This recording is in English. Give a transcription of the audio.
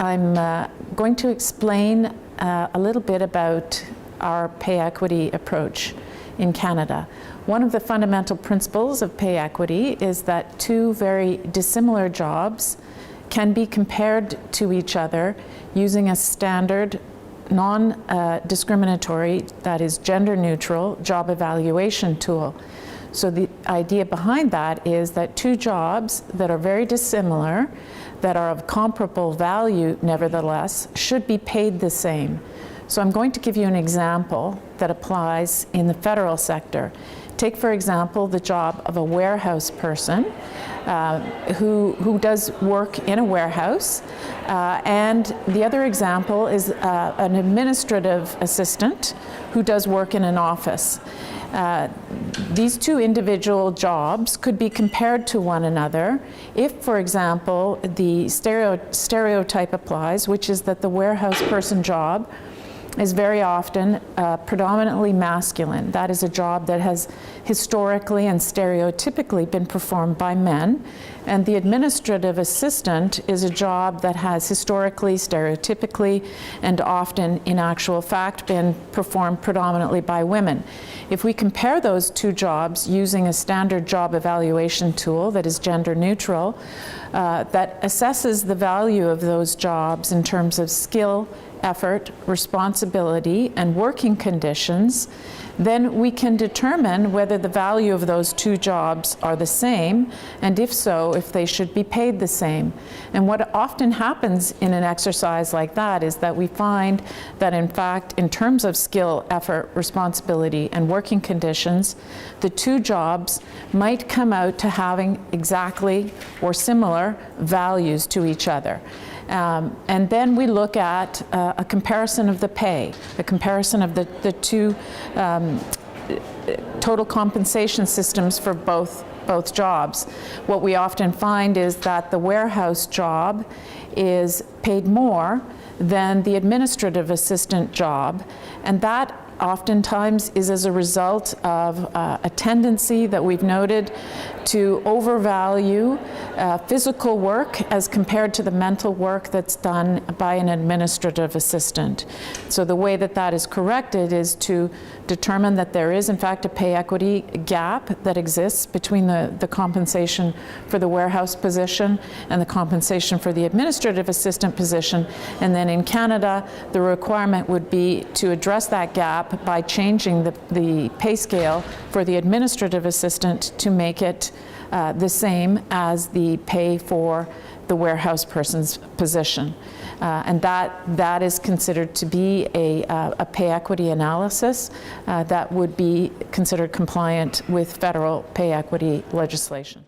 I'm going to explain a little bit about our pay equity approach in Canada. One of the fundamental principles of pay equity is that two very dissimilar jobs can be compared to each other using a standard non-discriminatory, that is gender-neutral, job evaluation tool. So the idea behind that is that two jobs that are very dissimilar, that are of comparable value nevertheless, should be paid the same. So I'm going to give you an example that applies in the federal sector. Take, for example, the job of a warehouse person who does work in a warehouse. And the other example is an administrative assistant who does work in an office. These two individual jobs could be compared to one another if, for example, the stereotype applies, which is that the warehouse person job is very often predominantly masculine. That is a job that has historically and stereotypically been performed by men. And the administrative assistant is a job that has historically, stereotypically, and often in actual fact been performed predominantly by women. If we compare those two jobs using a standard job evaluation tool that is gender neutral, that assesses the value of those jobs in terms of skill, effort, responsibility, and working conditions, then we can determine whether the value of those two jobs are the same, and if so, if they should be paid the same. And what often happens in an exercise like that is that we find that, in fact, in terms of skill, effort, responsibility, and working conditions, the two jobs might come out to having exactly or similar values to each other. And then we look at a comparison of the pay, a comparison of the two total compensation systems for both jobs. What we often find is that the warehouse job is paid more than the administrative assistant job, and that oftentimes is as a result of a tendency that we've noted to overvalue physical work as compared to the mental work that's done by an administrative assistant. So the way that that is corrected is to determine that there is in fact a pay equity gap that exists between the compensation for the warehouse position and the compensation for the administrative assistant position. And then in Canada, the requirement would be to address that gap by changing the pay scale for the administrative assistant to make it the same as the pay for the warehouse person's position. And that is considered to be a pay equity analysis that would be considered compliant with federal pay equity legislation.